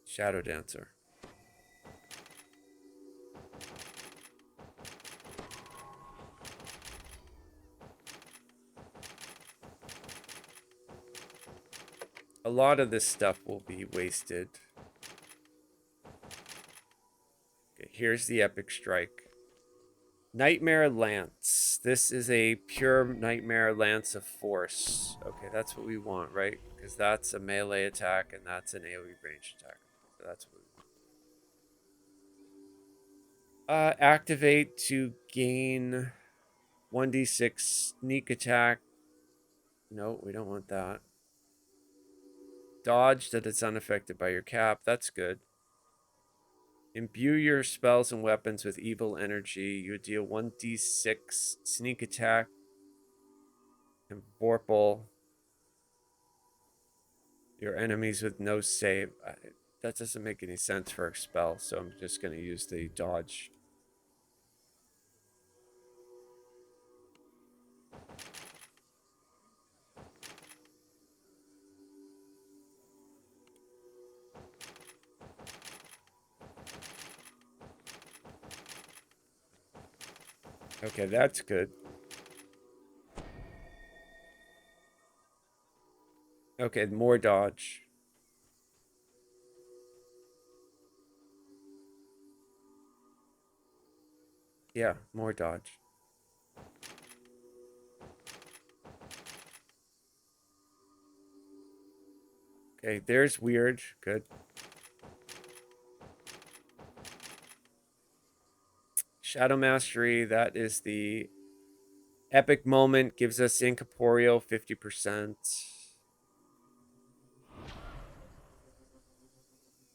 Shadowdancer. A lot of this stuff will be wasted. Okay, here's the Epic Strike. Nightmare Lance. This is a pure Nightmare Lance of Force. Okay, that's what we want, right? Because that's a melee attack and that's an AoE range attack. So that's what we want. Activate to gain 1d6 sneak attack. No, we don't want that. Dodge that it's unaffected by your cap. That's good. Imbue your spells and weapons with evil energy. You deal 1d6 sneak attack and vorpal your enemies with no save. That doesn't make any sense for a spell, so I'm just going to use the dodge. Okay, that's good. Okay, more dodge. Yeah, more dodge. Okay, there's weird. Good. Shadow Mastery, that is the epic moment. Gives us incorporeal 50%.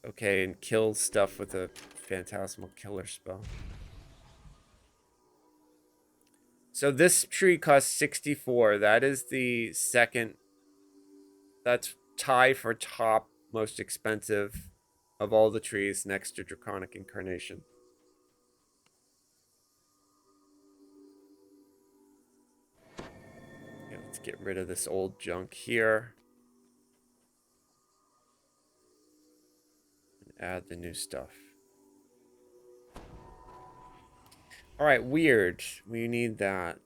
Okay, and kills stuff with a phantasmal killer spell. So this tree costs 64. That is the second. That's tie for top most expensive of all the trees next to Draconic Incarnation. Okay, let's get rid of this old junk here. And add the new stuff. Alright, weird. We need that.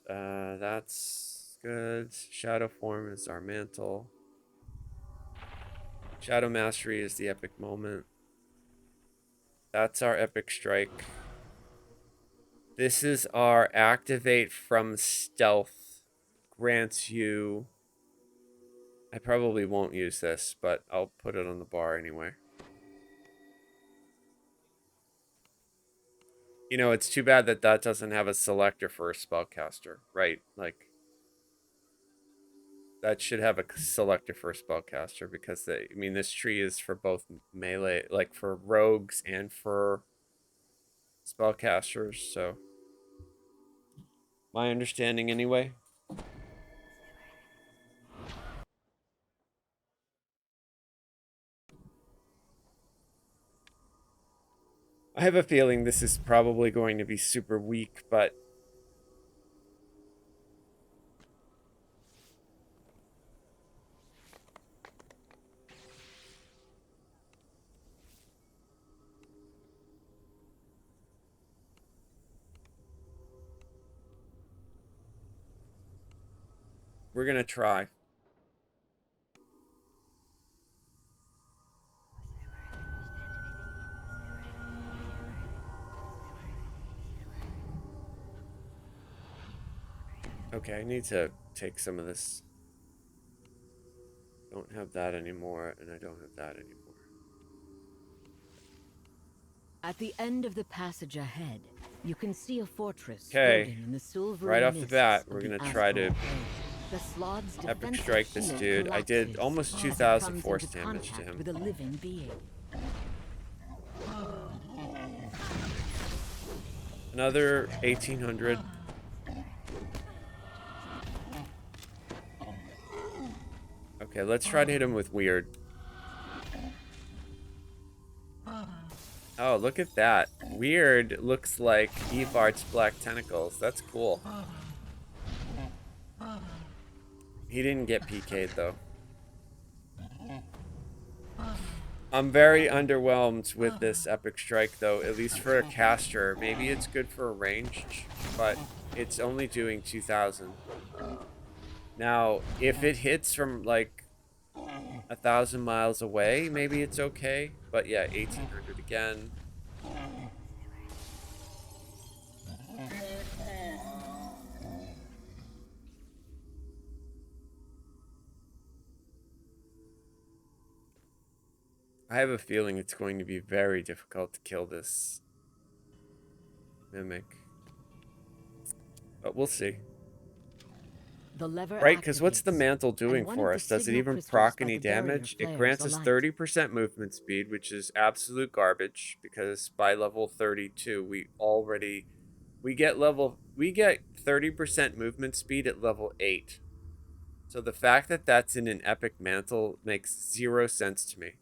That's good. Shadow form is our mantle. Shadow Mastery is the epic moment. That's our epic strike. This is our activate from stealth. Grants you... I probably won't use this, but I'll put it on the bar anyway. You know, it's too bad that that doesn't have a selector for a spellcaster, right? Like, that should have a selector for a spellcaster because I mean, this tree is for both melee, like for rogues and for spellcasters. So, my understanding anyway. I have a feeling this is probably going to be super weak, but we're gonna try. Okay, I need to take some of this. Don't have that anymore, and I don't have that anymore. At the end of the passage ahead, you can see a fortress Okay, floating in the silvery right off the bat, mists we're of gonna the try to the Slod's epic defensive strike this shield dude. I did collapses almost as it 2,000 comes force into damage to contact him. with a living being. Another 1,800. Okay, let's try to hit him with weird. Oh, look at that. Weird looks like Evart's black tentacles. That's cool. He didn't get PK'd though. I'm very underwhelmed with this Epic Strike, though, at least for a caster. Maybe it's good for a ranged, but it's only doing 2,000. Now, if it hits from, like, 1,000 miles away, maybe it's okay. But yeah, 1,800 again. I have a feeling it's going to be very difficult to kill this mimic. But we'll see. The lever Right, because what's the activates, mantle and doing one for of the us? Does it signal even crystals proc by any the barrier damage? It flares grants us alight. 30% movement speed, which is absolute garbage, because by level 32, we get 30% movement speed at level 8. So the fact that that's in an epic mantle makes 0 sense to me.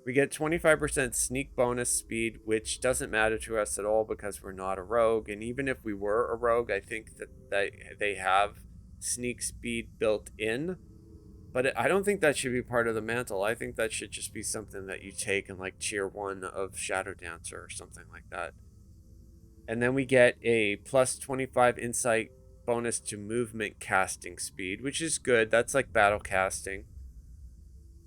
We get 25% sneak bonus speed, which doesn't matter to us at all because we're not a rogue. And even if we were a rogue, I think that they have sneak speed built in. But I don't think that should be part of the mantle. I think that should just be something that you take in like tier 1 of Shadowdancer or something like that. And then we get a plus 25 insight bonus to movement casting speed, which is good. That's like battle casting.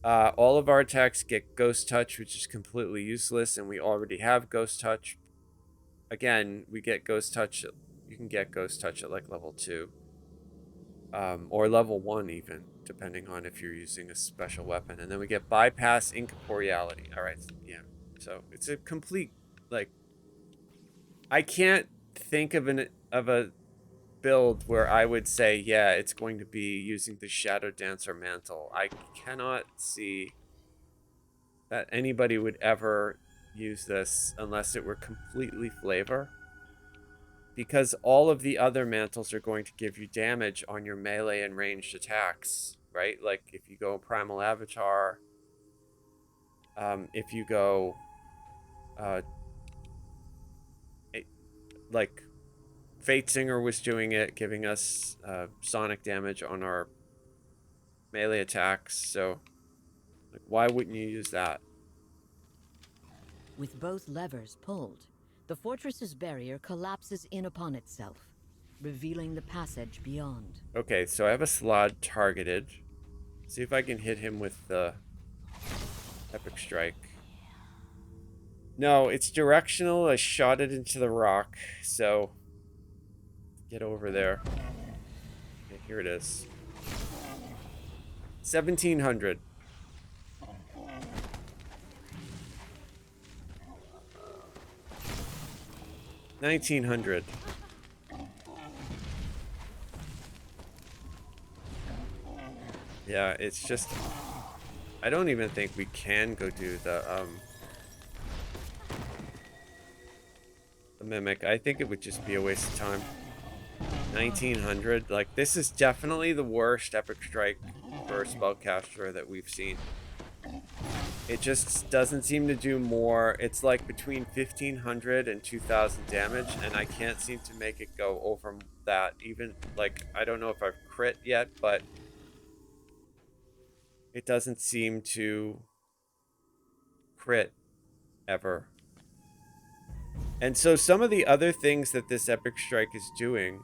All of our attacks get Ghost Touch, which is completely useless, and we already have Ghost Touch. Again, we get Ghost Touch. You can get Ghost Touch at like level 2. Or level 1 even, depending on if you're using a special weapon. And then we get Bypass Incorporeality. Alright, yeah. So it's a complete, like... I can't think of a build where I would say, yeah, it's going to be using the Shadowdancer mantle. I cannot see that anybody would ever use this unless it were completely flavor. Because all of the other mantles are going to give you damage on your melee and ranged attacks, right? Like if you go Primal Avatar, if you go, like Fate Singer was doing it, giving us sonic damage on our melee attacks. So, like, why wouldn't you use that? With both levers pulled, the fortress's barrier collapses in upon itself, revealing the passage beyond. Okay, so I have a Slod targeted. See if I can hit him with the Epic Strike. No, it's directional. I shot it into the rock, so get over there. Okay, here it is. 1,700. $1,900. Yeah, it's just... I don't even think we can go do the Mimic. I think it would just be a waste of time. 1,900. Like, this is definitely the worst Epic Strike for a spellcaster that we've seen. It just doesn't seem to do more. It's like between 1,500 and 2,000 damage, and I can't seem to make it go over that. Even, like, I don't know if I've crit yet, but it doesn't seem to crit ever. And so some of the other things that this Epic Strike is doing,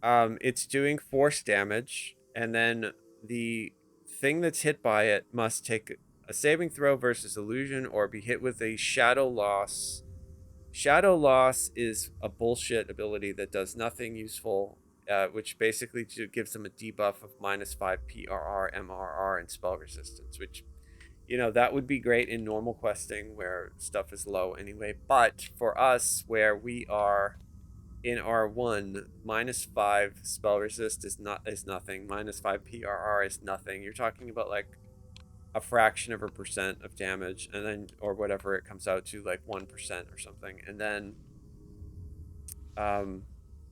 it's doing force damage, and then the thing that's hit by it must take a saving throw versus illusion or be hit with a shadow loss. Shadow loss is a bullshit ability that does nothing useful, which basically gives them a debuff of -5 PRR, MRR, and spell resistance, which, you know, that would be great in normal questing where stuff is low anyway. But for us, where we are in R1, -5 spell resist is nothing. -5 PRR is nothing. You're talking about like a fraction of a percent of damage, and then, or whatever it comes out to, like 1% or something. And then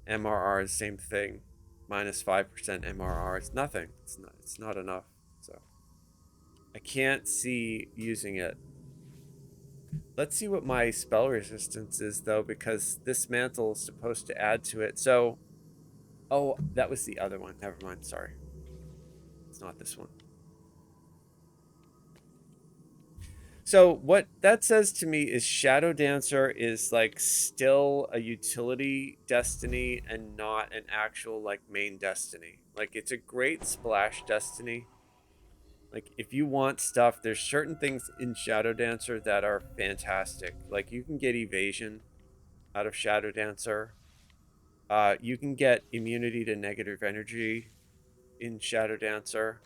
MRR is same thing. -5% MRR is nothing. It's not enough. So I can't see using it. Let's see what my spell resistance is, though, because this mantle is supposed to add to it. So, oh, that was the other one. Never mind. Sorry. It's not this one. So what that says to me is Shadowdancer is like still a utility destiny and not an actual like main destiny. Like it's a great splash destiny. Like if you want stuff, there's certain things in Shadowdancer that are fantastic. Like you can get evasion out of Shadowdancer. You can get immunity to negative energy in Shadowdancer.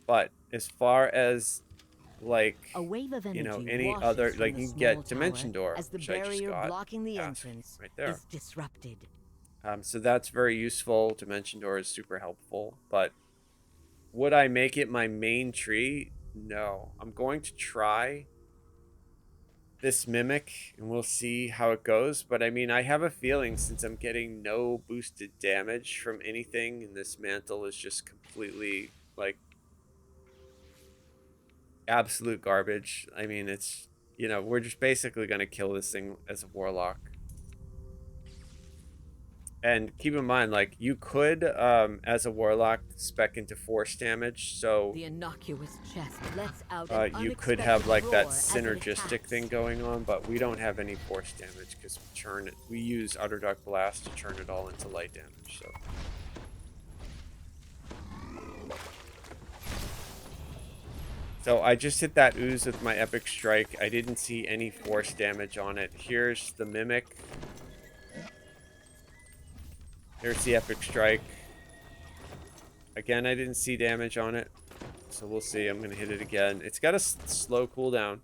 But as far as like, A wave of you know, energy any washes other, from like the you can small get tower Dimension Door, as the which I just barrier got. blocking the Yeah, entrance right there. is disrupted. So that's very useful. Dimension Door is super helpful. But would I make it my main tree? No. I'm going to try this Mimic and we'll see how it goes. But I mean, I have a feeling since I'm getting no boosted damage from anything and this Mantle is just completely like absolute garbage. I mean, it's, you know, we're just basically going to kill this thing as a Warlock. And keep in mind, like, you could, as a Warlock, spec into force damage, so The innocuous chest lets out an you could unexpected have, like, that roar as it synergistic attacks. thing going on, but we don't have any force damage, because we use Underdark Blast to turn it all into light damage, so. So I just hit that ooze with my Epic Strike. I didn't see any force damage on it. Here's the Mimic. Here's the Epic Strike. Again, I didn't see damage on it. So we'll see. I'm going to hit it again. It's got a slow cooldown.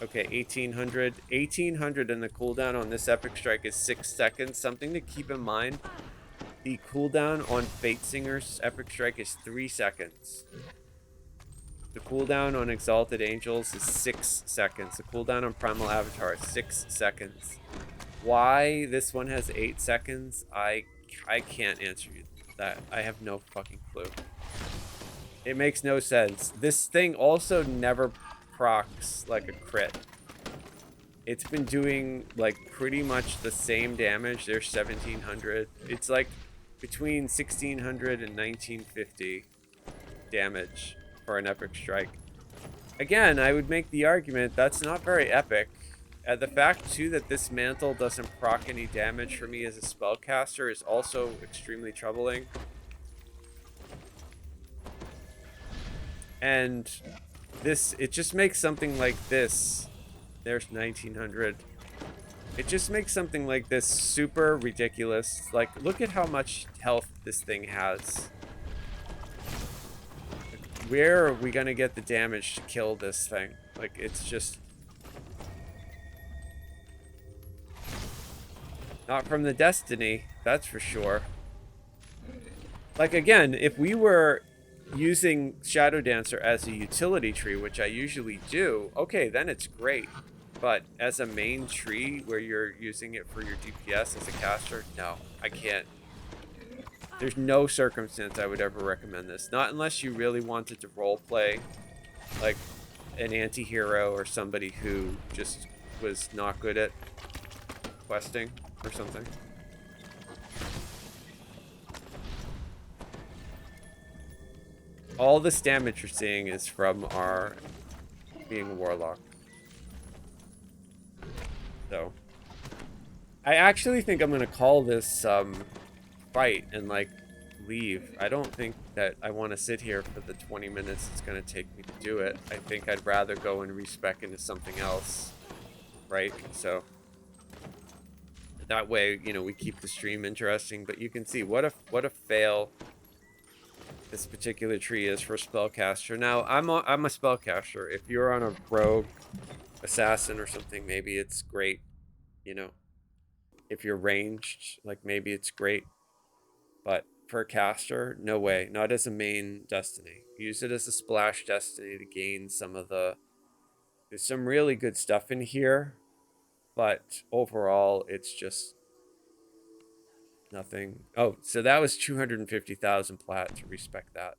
Okay, 1800. 1800 and the cooldown on this Epic Strike is 6 seconds. Something to keep in mind. The cooldown on Fate Singer's Epic Strike is 3 seconds. The cooldown on Exalted Angels is 6 seconds. The cooldown on Primal Avatar is 6 seconds. Why this one has 8 seconds, I can't answer you that. I have no fucking clue. It makes no sense. This thing also never procs like a crit. It's been doing like pretty much the same damage. There's 1700. It's like between 1600 and 1950 damage for an Epic Strike. Again, I would make the argument that's not very epic. The fact too that this Mantle doesn't proc any damage for me as a spellcaster is also extremely troubling. And this, it just makes something like this. There's 1900. It just makes something like this super ridiculous. Like, look at how much health this thing has. Where are we gonna get the damage to kill this thing? Like, it's just not from the Destiny, that's for sure. Like, again, if we were using Shadowdancer as a utility tree, which I usually do, okay, then it's great. But as a main tree where you're using it for your DPS as a caster, no, I can't. There's no circumstance I would ever recommend this. Not unless you really wanted to roleplay like an anti-hero or somebody who just was not good at questing or something. All this damage you're seeing is from our being a Warlock. So, I actually think I'm going to call this fight and like leave. I don't think that I want to sit here for the 20 minutes it's going to take me to do it. I think I'd rather go and respec into something else, right? So that way, you know, we keep the stream interesting. But you can see what a fail this particular tree is for a spellcaster. Now I'm a spellcaster. If you're on a rogue assassin or something, maybe it's great, you know. If you're ranged, like maybe it's great. But for a caster, no way. Not as a main destiny. Use it as a splash destiny to gain some of the... There's some really good stuff in here. But overall, it's just nothing. Oh, so that was 250,000 plat to respec that.